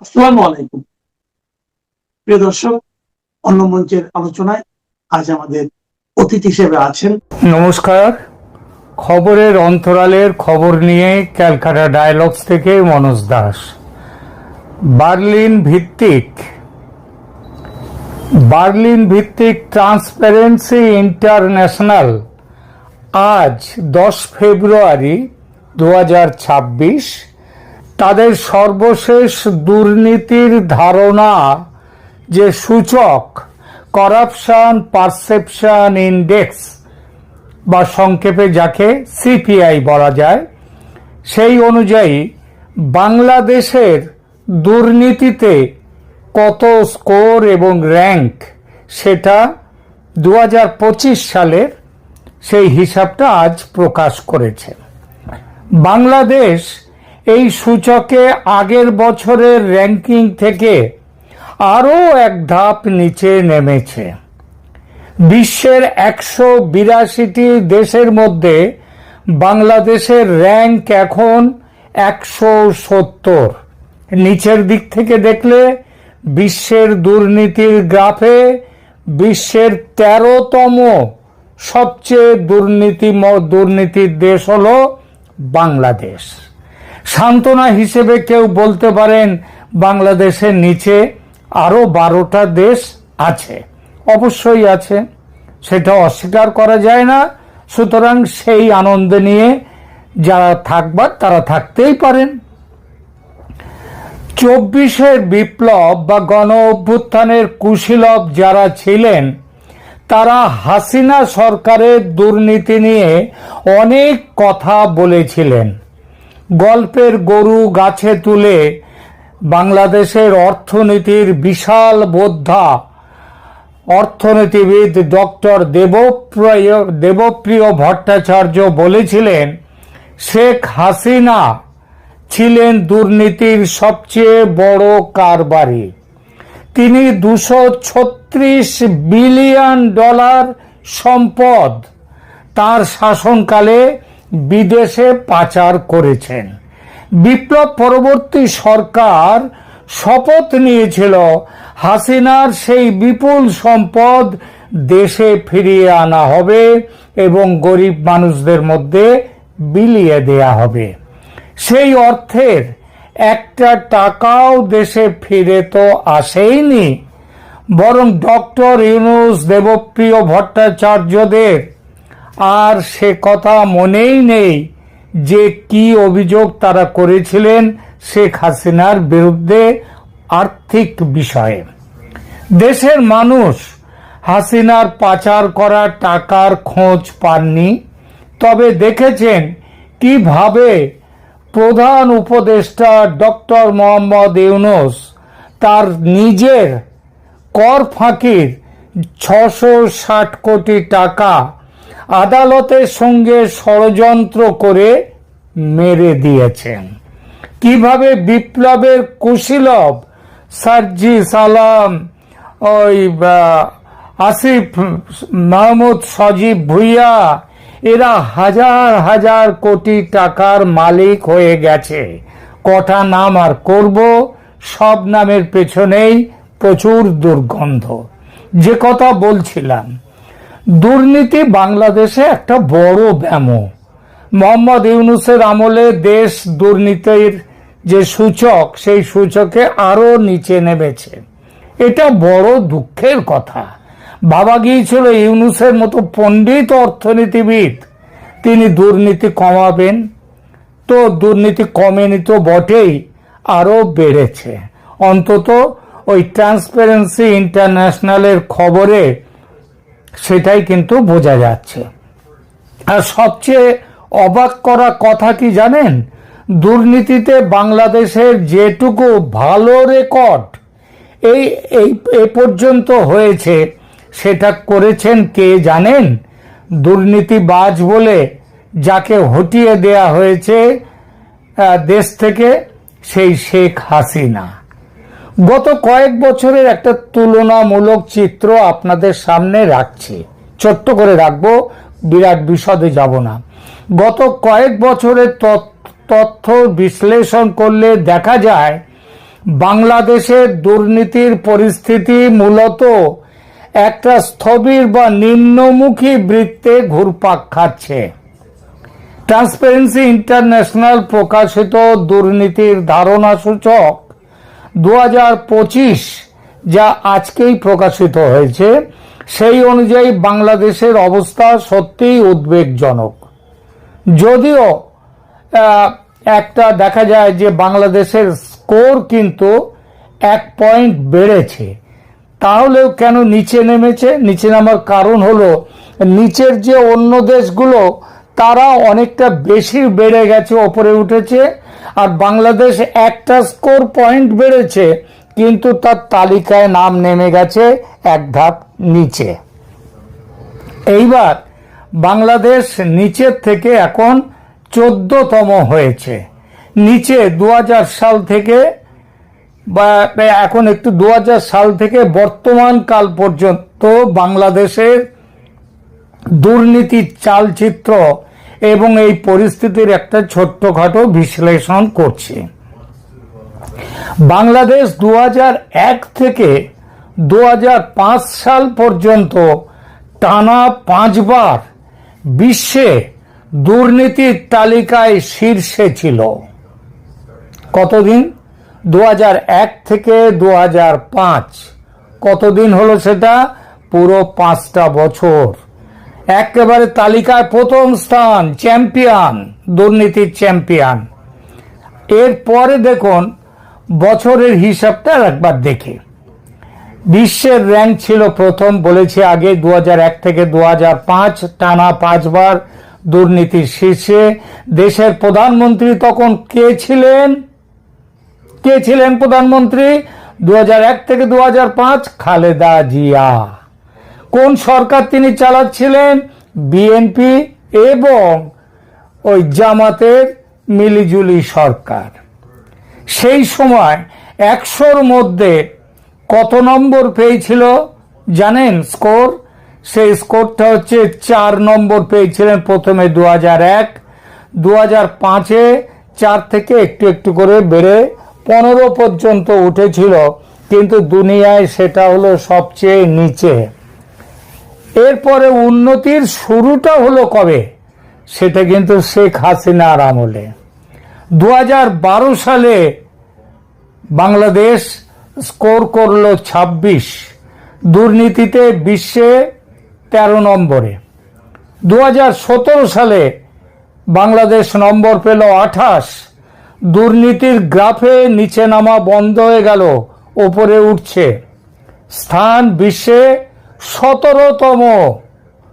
আসসালামু আলাইকুম প্রিয় দর্শক, অন্য মঞ্চের আলোচনায় আজ আমাদের অতিথি হিসেবে আছেন। নমস্কার। খবরের অন্তরালের খবর নিয়ে ক্যালকাটা ডায়ালগস থেকে মনোজ দাস। বার্লিন ভিত্তিক ট্রান্সপারেন্সি ইন্টারন্যাশনাল আজ 10 ফেব্রুয়ারি 2026 তাদের সর্বশেষ দুর্নীতির ধারণা যে সূচক করাপশন পারসেপশন ইন্ডেক্স বা সংক্ষেপে যাকে সিপিআই বলা যায়, সেই অনুযায়ী বাংলাদেশের দুর্নীতিতে কত স্কোর এবং র্যাঙ্ক সেটা 2025 সালের সেই হিসাবটা আজ প্রকাশ করেছে। বাংলাদেশ এই সূচকে আগের বছরের র্যাঙ্কিং থেকে আরও এক ধাপ নিচে নেমেছে। বিশ্বের 182টি দেশের মধ্যে বাংলাদেশের র্যাঙ্ক এখন 170। নিচের দিক থেকে দেখলে বিশ্বের দুর্নীতির গ্রাফে বিশ্বের 13তম সবচেয়ে দুর্নীতির দেশ হলো বাংলাদেশ। সান্ত্বনা হিসেবে কেউ বলতে পারেন বাংলাদেশের নিচে আরো 12টা দেশ আছে। অবশ্যই আছে, সেটা অস্বীকার করা যায় না। সুতরাং সেই আনন্দ নিয়ে যারা থাকবার তারা থাকতেই পারেন। 24-এর বিপ্লব বা গণ অভ্যুত্থানের কুশীলব যারা ছিলেন তারা হাসিনা সরকারের দুর্নীতি নিয়ে অনেক কথা বলেছিলেন। গল্পের গরু গাছে তুলে বাংলাদেশের অর্থনীতির বিশাল বোদ্ধা অর্থনীতিবিদ ডক্টর দেবপ্রিয় ভট্টাচার্য বলেছিলেন, শেখ হাসিনা ছিলেন দুর্নীতির সবচেয়ে বড় কারবারি। তিনি $236 বিলিয়ন সম্পদ তার শাসনকালে বিদেশে পাচার করেছেন। বিপ্লব পরবর্তী সরকার শপথ নিয়েছিল হাসিনার সেই বিপুল সম্পদ দেশে ফিরিয়ে আনা হবে এবং গরিব মানুষদের মধ্যে বিলিয়ে দেয়া হবে। সেই অর্থের একটা টাকাও দেশে ফিরে তো আসেইনি, বরং ডক্টর ইউনূস দেবপ্রিয় ভট্টাচার্যদের আর সে কথা মনেই নেই যে কি অভিযোগ তারা করেছিলেন শেখ হাসিনার বিরুদ্ধে আর্থিক বিষয়ে। দেশের মানুষ হাসিনার পাচার করা টাকার খোঁজ পাননি, তবে দেখেছেন কিভাবে প্রধান উপদেষ্টা ডক্টর মোহাম্মদ ইউনূস তার নিজের কর ফাঁকির 660 কোটি টাকা আদালতের সঙ্গে ষড়যন্ত্র করে মেরে দিয়েছেন। কিভাবে বিপ্লবের কুশীলব সার্জিস আলম, আসিফ মাহমুদ, সজীব ভুইয়া এরা হাজার হাজার কোটি টাকার মালিক হয়ে গেছে। কটা নাম আর করব, সব নামের পেছনেই প্রচুর দুর্গন্ধ। যে কথা বলছিলাম, দুর্নীতি বাংলাদেশে একটা বড় ব্যামো। মোহাম্মদ ইউনূসের আমলে দেশ দুর্নীতির যে সূচক সেই সূচকে আরো নিচে নেমেছে। এটা বড় দুঃখের কথা। ভাবা গিয়েছিল ইউনূসের মতো পণ্ডিত অর্থনীতিবিদ তিনি দুর্নীতি কমাবেন, তো দুর্নীতি কমেনি তো বটেই, আরো বেড়েছে। অন্তত ওই ট্রান্সপারেন্সি ইন্টারন্যাশনালের খবরে সেটাই কিন্তু বোঝা যাচ্ছে। আর সবচেয়ে অবাক করা কথা কি জানেন, দুর্নীতিতে বাংলাদেশের যেটুকু ভালো রেকর্ড এই পর্যন্ত হয়েছে সেটা করেছেন কে জানেন? দুর্নীতিবাজ বলে যাকে হটিয়ে দেয়া হয়েছে দেশ থেকে, সেই শেখ হাসিনা। গত কয়েক বছরের একটা তুলনামূলক চিত্র আপনাদের সামনে রাখছি, ছোট্ট করে রাখবো, বিরাট বিশদে যাব না। গত কয়েক বছরের তথ্য বিশ্লেষণ করলে দেখা যায় বাংলাদেশের দুর্নীতির পরিস্থিতি মূলত একটা স্থবির বা নিম্নমুখী বৃত্তে ঘুরপাক খাচ্ছে। ট্রান্সপারেন্সি ইন্টারন্যাশনাল প্রকাশিত দুর্নীতির ধারণা সূচক 2025 যা আজকেই প্রকাশিত হয়েছে, সেই অনুযায়ী বাংলাদেশের অবস্থা সত্যিই উদ্বেগজনক। যদিও একটা দেখা যায় যে বাংলাদেশের স্কোর কিন্তু 1 পয়েন্ট বেড়েছে, তাহলেও কেন নিচে নেমেছে? নিচে নামার কারণ হলো নিচের যে অন্য দেশগুলো তারা অনেকটা বেশি বেড়ে গেছে, ওপরে উঠেছে, আর বাংলাদেশ একটা স্কোর পয়েন্ট বেড়েছে কিন্তু তার তালিকায় নাম নেমে গেছে এক ধাপ নিচে। এইবার বাংলাদেশ নিচের থেকে এখন 14তম হয়েছে। নিচে 2000 সাল থেকে বা এখন একটু 2000 সাল থেকে বর্তমান কাল পর্যন্ত বাংলাদেশের দুর্নীতির চালচিত্র এবং এই পরিস্থিতির একটা ছোট্টখাটো বিশ্লেষণ করছি। বাংলাদেশ 2001 থেকে 2005 সাল পর্যন্ত টানা 5 বার বিশ্বে দুর্নীতির তালিকায় শীর্ষে ছিল। কতদিন? 2001 থেকে 2005। কতদিন হলো সেটা? পুরো 5টা বছর। একেবারে তালিকায় প্রথম স্থান, চ্যাম্পিয়ন, দুর্নীতির চ্যাম্পিয়ন। এরপরে দেখুন বছরের হিসাবটা একবার দেখে। বিশ্বের র্যাঙ্ক ছিল প্রথম, বলেছি আগে, 2001 থেকে 2005 টানা 5 বার দুর্নীতির শীর্ষে। দেশের প্রধানমন্ত্রী তখন কে ছিলেন? প্রধানমন্ত্রী 2001 থেকে 2005? খালেদা জিয়া। কোন সরকার তিনি চালাচ্ছিলেন? বিএনপি এবং ওই জামাতের মিলিজুলি সরকার। সেই সময় 100-র মধ্যে কত নম্বর পেয়েছিল জানেন? স্কোর। সেই স্কোরটা হচ্ছে 4 নম্বর পেয়েছিলেন প্রথমে 2001। 2005-এ 4 থেকে একটু একটু করে বেড়ে 15 পর্যন্ত উঠেছিল, কিন্তু দুনিয়ায় সেটা হলো সবচেয়ে নিচে। এরপরে উন্নতির শুরুটা হলো কবে? সেটা কিন্তু শেখ হাসিনার আমলে। 2012 সালে বাংলাদেশ স্কোর করলো 26, দুর্নীতিতে বিশ্বে 13 নম্বরে। 2017 সালে বাংলাদেশ নম্বর পেল 28, দুর্নীতির গ্রাফে নিচে নামা বন্ধ হয়ে গেল, ওপরে উঠছে। স্থান বিশ্বে 17তম,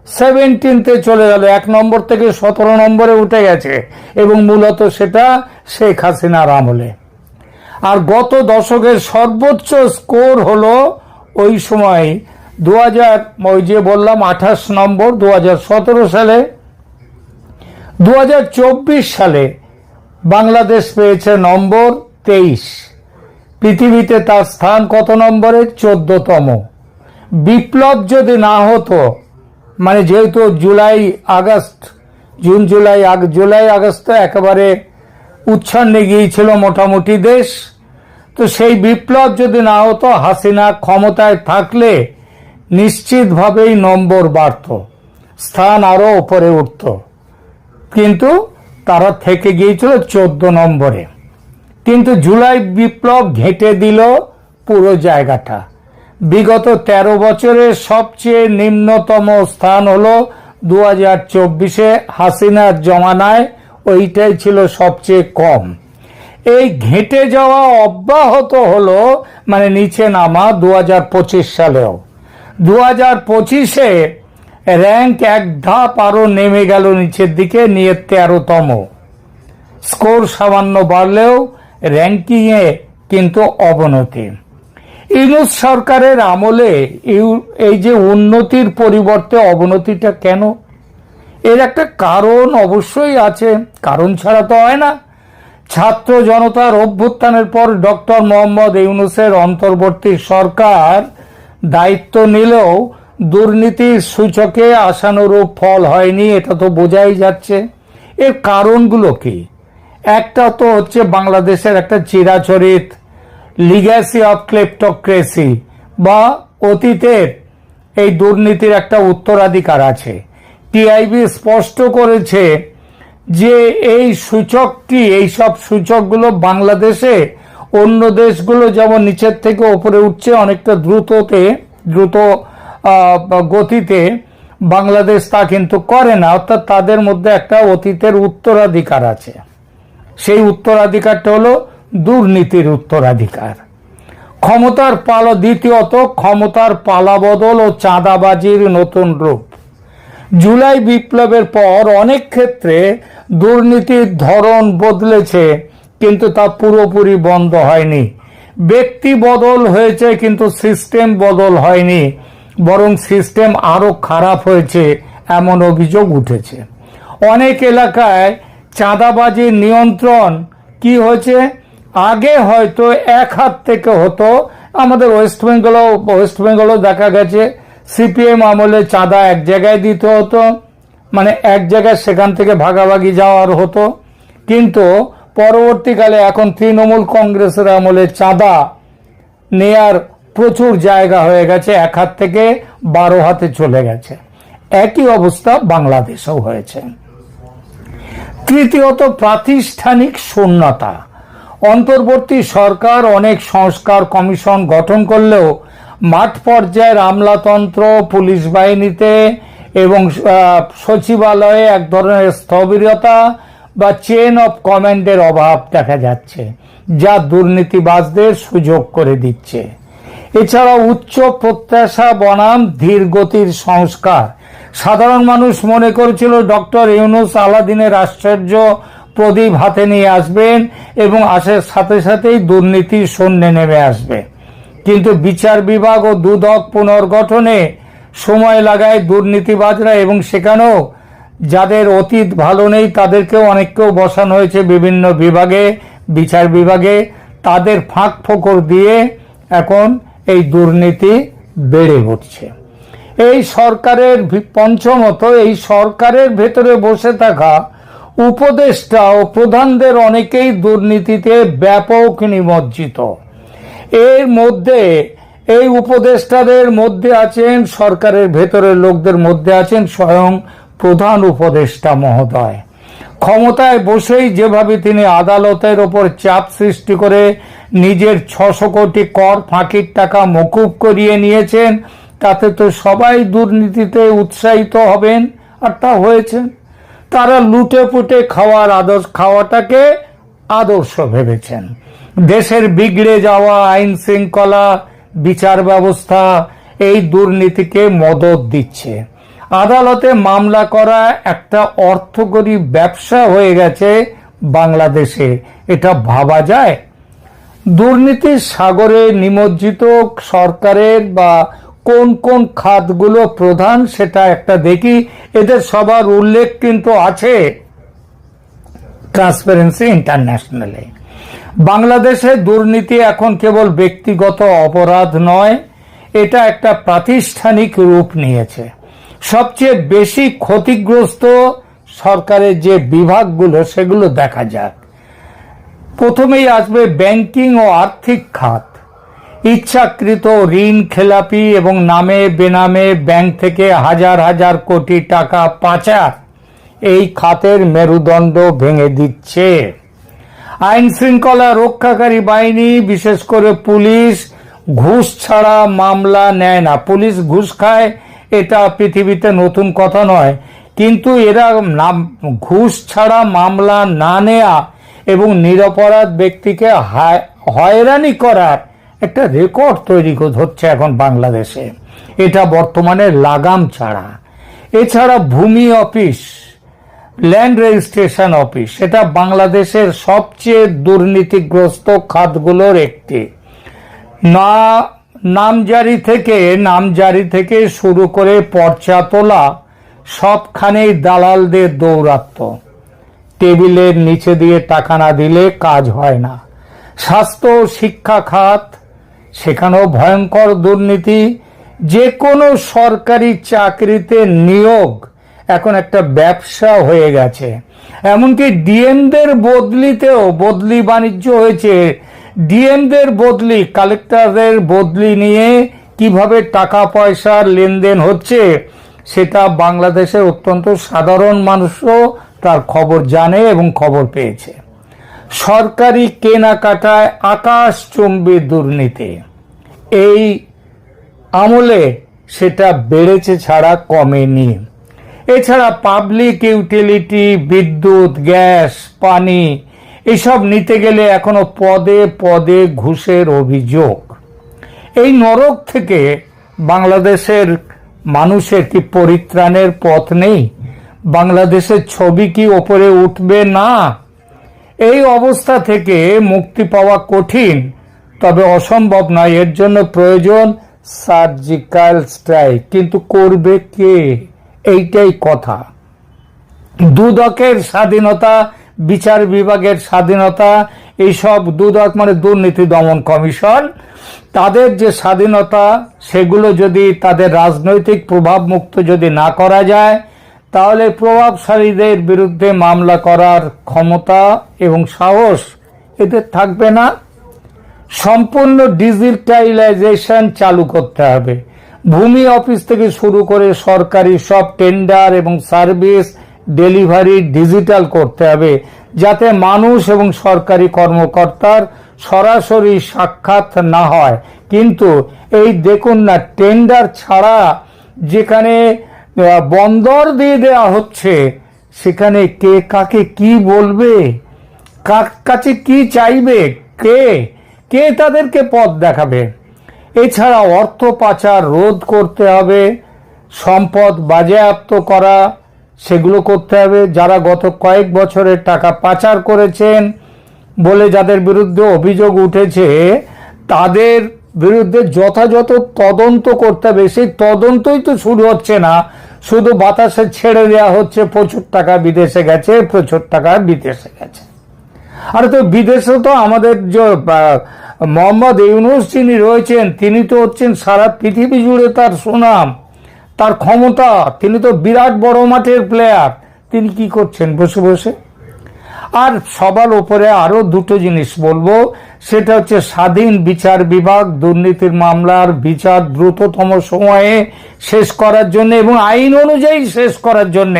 17তে চলে গেল। 1 নম্বর থেকে 17 নম্বরে উঠে গেছে, এবং মূলত সেটা শেখ হাসিনার আমলে। আর গত দশকের সর্বোচ্চ স্কোর হলো ওই সময় 28 নম্বর 2017 সালে। 2024 সালে বাংলাদেশ পেয়েছে নম্বর 23। পৃথিবীতে তার স্থান কত নম্বরে? 14তম। বিপ্লব যদি না হতো, মানে যেহেতু জুলাই আগস্ট তো একেবারে উচ্ছন্নে গিয়েছিল মোটামুটি দেশ, তো সেই বিপ্লব যদি না হতো, হাসিনা ক্ষমতায় থাকলে নিশ্চিতভাবেই নম্বর বাড়ত, স্থান আরো উপরে উঠত, কিন্তু তারা থেকে গিয়েছিল 14 নম্বরে। কিন্তু জুলাই বিপ্লব ঘেঁটে দিল পুরো জায়গাটা। বিগত 13 বছরের সবচেয়ে নিম্নতম স্থান হলো 2024-এ হাসিনার জমানায়, ওইটাই ছিল সবচেয়ে কম। এই ঘেঁটে যাওয়া অব্যাহত হলো, মানে নিচে নামা 2025 সালেও। 2025-এ র্যাঙ্ক 1 ধাপ আরো নেমে গেল নিচের দিকে, নিয়ে 13তম। স্কোর সামান্য বাড়লেও র্যাঙ্কিংয়ে কিন্তু অবনতি। ইউনূস সরকারের আমলে এই যে উন্নতির পরিবর্তে অবনতিটা কেন? এর একটা কারণ অবশ্যই আছে, কারণ ছাড়া তো হয় না। ছাত্র জনতার অভ্যুত্থানের পর ডক্টর মোহাম্মদ ইউনূসের অন্তর্বর্তী সরকার দায়িত্ব নিলেও দুর্নীতির সূচকে আশানুরূপ ফল হয়নি, এটা তো বোঝাই যাচ্ছে। এর কারণগুলো কি? একটা তো হচ্ছে বাংলাদেশের একটা চিরাচরিত লিগ্যাসি অফ ক্লেপ্টোক্রেসি বা অতীতের এই দুর্নীতির একটা উত্তরাধিকার আছে। টিআইবি স্পষ্ট করেছে যে এই সূচকটি, এইসব সূচকগুলো বাংলাদেশে অন্য দেশগুলো যেমন নিচের থেকে ওপরে উঠছে অনেকটা দ্রুত গতিতে, বাংলাদেশ তা কিন্তু করে না। অর্থাৎ তাদের মধ্যে একটা অতীতের উত্তরাধিকার আছে। সেই উত্তরাধিকারটা হলো দুর্নীতির উত্তরাধিকার। দ্বিতীয়ত ক্ষমতার পালাবদল ও চাঁদাবাজির নতুন রূপ। জুলাই বিপ্লবের পর অনেক ক্ষেত্রে দুর্নীতির ধরন বদলেছে, কিন্তু তা পুরোপুরি বন্ধ হয়নি। ব্যক্তি বদল হয়েছে কিন্তু সিস্টেম বদল হয়নি, বরং সিস্টেম আরো খারাপ হয়েছে এমন অভিযোগ উঠেছে। অনেক এলাকায় চাঁদাবাজির নিয়ন্ত্রণ কি হয়েছে, আগে হয়তো এক হাত থেকে হতো। আমাদের ওয়েস্ট বেঙ্গলও দেখা গেছে সিপিএম আমলে চাঁদা এক জায়গায় দিতে হতো, মানে এক জায়গায়, সেখান থেকে ভাগাভাগি যাওয়ার হতো। কিন্তু পরবর্তীকালে এখন তৃণমূল কংগ্রেসের আমলে চাঁদা নেয়ার প্রচুর জায়গা হয়ে গেছে, এক হাত থেকে 12 হাতে চলে গেছে। একই অবস্থা বাংলাদেশেও হয়েছে। তৃতীয়ত প্রাতিষ্ঠানিক শূন্যতা। অন্তর্বর্তী সরকার অনেক সংস্কার কমিশন গঠন করলেও মাঠ পর্যায়ের আমলাতন্ত্র, পুলিশ বাহিনীতে এবং সচিবালয়ে এক ধরনের স্থবিরতা বা চেন অফ কমান্ডের অভাব দেখা যাচ্ছে, যা দুর্নীতিবাজদের সুযোগ করে দিচ্ছে। এছাড়া উচ্চ প্রত্যাশা বনাম ধীর গতির সংস্কার। সাধারণ মানুষ মনে করেছিল ডক্টর ইউনূস আলাদিনের আশ্চর্য প্রদীপ হাতে নিয়ে আসবেন এবং আসার সাথে সাথেই দুর্নীতি শূন্যে নেমে আসবে। কিন্তু বিচার বিভাগ ও দুদক পুনর্গঠনে সময় লাগায় দুর্নীতিবাজরা, এবং সেখানেও যাদের অতীত ভালো নেই তাদেরকেও অনেককেও বসানো হয়েছে বিভিন্ন বিভাগে, বিচার বিভাগে। তাদের ফাঁক ফোকর দিয়ে এখন এই দুর্নীতি বেড়ে উঠছে। এই সরকারের পঞ্চমত, এই সরকারের ভেতরে বসে থাকা উপদেষ্টা ও প্রধানদের অনেকেই দুর্নীতিতে ব্যাপক নিমজ্জিত। এর মধ্যে এই উপদেষ্টাদের মধ্যে আছেন, সরকারের ভেতরের লোকদের মধ্যে আছেন স্বয়ং প্রধান উপদেষ্টা মহোদয়। ক্ষমতায় বসেই যেভাবে তিনি আদালতের ওপর চাপ সৃষ্টি করে নিজের 600 কোটি কর ফাঁকির টাকা মকুব করিয়ে নিয়েছেন, তাতে তো সবাই দুর্নীতিতে উৎসাহিত হবেন, আর তা হয়েছে। তারা লুটে পুটে খাওয়াটাকে আদর্শ ভেবেছেন। দেশের বিগড়ে যাওয়া আইন শৃঙ্খলা, বিচার ব্যবস্থা এই দুর্নীতিকে মদদ দিচ্ছে। আদালতে মামলা করা একটা অর্থকরী ব্যবসা হয়ে গেছে বাংলাদেশে, এটা ভাবা যায়? দুর্নীতির সাগরে নিমজ্জিত সরকারের বা কোন কোন খাতগুলো প্রধান সেটা একটা দেখি। এদের সবার উল্লেখ কিন্তু আছে ট্রান্সপারেন্সি ইন্টারন্যাশনালে। বাংলাদেশে দুর্নীতি এখন কেবল ব্যক্তিগত অপরাধ নয়, এটা একটা প্রাতিষ্ঠানিক রূপ নিয়েছে। সবচেয়ে বেশি ক্ষতিগ্রস্ত সরকারের যে বিভাগগুলো সেগুলো দেখা যাক। প্রথমেই আসবে ব্যাংকিং ও আর্থিক খাত। ইচ্ছাকৃত ঋণ খেলাপি এবং নামে বেনামে ব্যাংক থেকে হাজার হাজার কোটি টাকা পাচার এই খাতের মেরুদণ্ড ভেঙে দিচ্ছে। আইন শৃঙ্খলা রক্ষাকারী বাহিনী, বিশেষ করে পুলিশ, ঘুষ ছাড়া মামলা নেয় না। পুলিশ ঘুষ খায়, এটা পৃথিবীতে নতুন কথা নয়, কিন্তু এরা ঘুষ ছাড়া মামলা না নেয়া এবং নিরপরাধ ব্যক্তিকে হয়রানি করার একটা রেকর্ড তৈরি হচ্ছে এখন বাংলাদেশে। এটা বর্তমানে লাগাম ছাড়া। এছাড়া ভূমি অফিস, ল্যান্ড রেজিস্ট্রেশন অফিস, এটা বাংলাদেশের সবচেয়ে দুর্নীতিগ্রস্ত খাতগুলোর একটি। নামজারি থেকে শুরু করে পর্চা তোলা সবখানেই দালালদের দৌরাত্ম্য। টেবিলের নিচে দিয়ে টাকা না দিলে কাজ হয় না। স্বাস্থ্য ও শিক্ষা খাত, সেখানেও ভয়ঙ্কর দুর্নীতি। যে কোনো সরকারি চাকরিতে নিয়োগ এখন একটা ব্যবসা হয়ে গেছে। এমনকি ডিএমদের বদলিতেও বদলি বাণিজ্য হয়েছে। ডিএমদের বদলি, কালেক্টরদের বদলি নিয়ে কিভাবে টাকা পয়সার লেনদেন হচ্ছে সেটা বাংলাদেশের অত্যন্ত সাধারণ মানুষও তার খবর জানে এবং খবর পেয়েছে। সরকারি কেনাকাটায় আকাশচুম্বী দুর্নীতি, এই আমলে সেটা বেড়েছে ছাড়া কমেনি। এছাড়া পাবলিক ইউটিলিটি, বিদ্যুৎ, গ্যাস, পানি এসব নিতে গেলে এখনো পদে পদে ঘুষের অভিযোগ। এই নরক থেকে বাংলাদেশের মানুষের কি পরিত্রাণের পথ নেই? বাংলাদেশের ছবি কি ওপরে উঠবে না? এই অবস্থা থেকে মুক্তি পাওয়া কঠিন, তবে অসম্ভব নয়। এর জন্য প্রয়োজন সার্জিক্যাল স্ট্রাইক। কিন্তু করবে কে? এইটাই কথা। দুদকের স্বাধীনতা, বিচার বিভাগের স্বাধীনতা, এইসব দুদক মানে দুর্নীতি দমন কমিশন, তাদের যে স্বাধীনতা সেগুলো যদি তাদের রাজনৈতিক প্রভাব মুক্ত যদি না করা যায়, তাহলে প্রভাবশালীদের বিরুদ্ধে মামলা করার ক্ষমতা এবং সাহস এদের থাকবে না। সম্পূর্ণ ডিজিটালাইজেশন চালু করতে হবে। ভূমি অফিস থেকে শুরু করে সরকারি সব টেন্ডার এবং সার্ভিস ডেলিভারি ডিজিটাল করতে হবে, যাতে মানুষ এবং সরকারি কর্মকর্তার সরাসরি সাক্ষাৎ না হয়। কিন্তু এই দেখুন না, টেন্ডার ছাড়া যেখানে বন্দর দিয়ে দেওয়া হচ্ছে, সেখানে কে কাকে কি বলবে, কার কাছে কি চাইবে, কে কে তাদেরকে পথ দেখাবে? এছাড়া অর্থ পাচার রোধ করতে হবে, সম্পদ বাজেয়াপ্ত করা সেগুলো করতে হবে। যারা গত কয়েক বছরের টাকা পাচার করেছেন বলে যাদের বিরুদ্ধে অভিযোগ উঠেছে, তাদের বিরুদ্ধে যথাযথ তদন্ত করতে হবে। সেই তদন্তই তো শুরু হচ্ছে না, শুধু বাতাসে ছেড়ে দেওয়া হচ্ছে প্রচুর টাকা বিদেশে গেছে, প্রচুর টাকা বিদেশে গেছে। আর তো বিদেশে তো আমাদের যে মোহাম্মদ ইউনূস যিনি রয়েছেন, তিনি তো হচ্ছেন সারা পৃথিবী জুড়ে তার সুনাম, তার ক্ষমতা, তিনি তো বিরাট বড় মাঠের প্লেয়ার। তিনি কি করছেন বসে বসে? আর সবার উপরে আরো দুটো জিনিস বলবো, সেটা হচ্ছে স্বাধীন বিচার বিভাগ, দুর্নীতির মামলার বিচার দ্রুততম সময়ে শেষ করার জন্য এবং আইন অনুযায়ী শেষ করার জন্য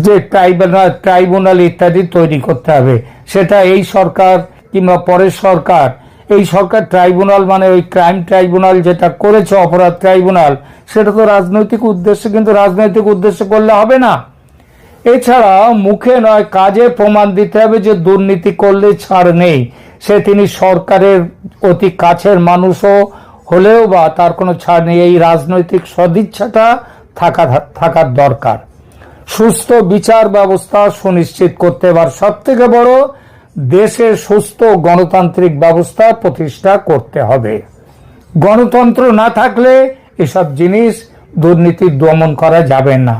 যে ট্রাইব্যুনাল ইত্যাদি তৈরি করতে হবে। সেটা এই সরকার কিংবা পরের সরকার, এই সরকার ট্রাইব্যুনাল মানে ওই ক্রাইম ট্রাইব্যুনাল যেটা করেছে, অপরাধ ট্রাইব্যুনাল, সেটা তো রাজনৈতিক উদ্দেশ্যে, কিন্তু রাজনৈতিক উদ্দেশ্যে করলে হবে না। এছাড়া মুখে নয় কাজে প্রমাণ দিতে হবে যে দুর্নীতি করলে ছাড় নেই। সে তিনি সরকারের অতি কাছের মানুষও হলেও বা তার কোনো ছাড় নেই। এই রাজনৈতিক সদিচ্ছাটা থাকার দরকার। সুস্থ বিচার ব্যবস্থা সুনিশ্চিত করতে এবার সব থেকে বড়, দেশে সুস্থ গণতান্ত্রিক ব্যবস্থা প্রতিষ্ঠা করতে হবে। গণতন্ত্র না থাকলে এসব জিনিস দুর্নীতি দমন করা যাবে না।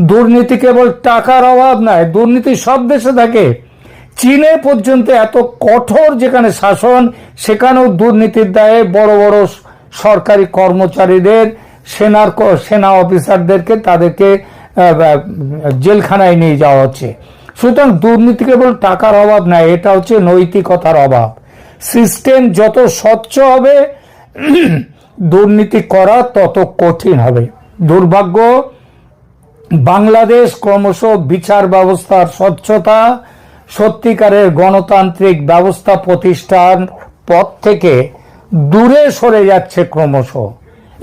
দুর্নীতি কেবল টাকার অভাব নয়, দুর্নীতি সব দেশে থাকে। চীনে পর্যন্ত এত কঠোর যেখানে শাসন, সেখানেও দুর্নীতির দায়ে বড় বড় সরকারি কর্মচারীদের, সেনা অফিসারদেরকে তাদেরকে জেলখানায় নিয়ে যাওয়া হচ্ছে। সুতরাং দুর্নীতি কেবল টাকার অভাব নয়, এটা হচ্ছে নৈতিকতার অভাব। সিস্টেম যত স্বচ্ছ হবে, দুর্নীতি করা তত কঠিন হবে। দুর্ভাগ্য, বাংলাদেশ ক্রমশ বিচার ব্যবস্থার স্বচ্ছতা, সত্যিকারের গণতান্ত্রিক ব্যবস্থা প্রতিষ্ঠার পথ থেকে দূরে সরে যাচ্ছে ক্রমশ।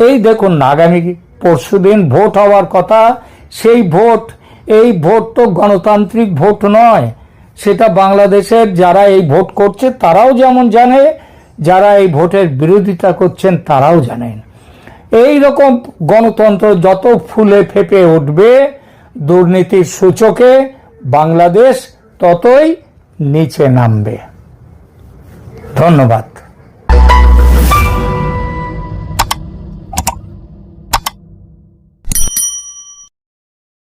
এই দেখুন না, আগামী পরশুদিন ভোট হওয়ার কথা, সেই ভোট, এই ভোট তো গণতান্ত্রিক ভোট নয়। সেটা বাংলাদেশের যারা এই ভোট করছে তারাও যেমন জানে, যারা এই ভোটের বিরোধিতা করছেন তারাও জানেন। এই রকম গণতন্ত্র যত ফুলে ফেপে উঠবে, দুর্নীতির সূচকে বাংলাদেশ ততই নিচে নামবে। ধন্যবাদ।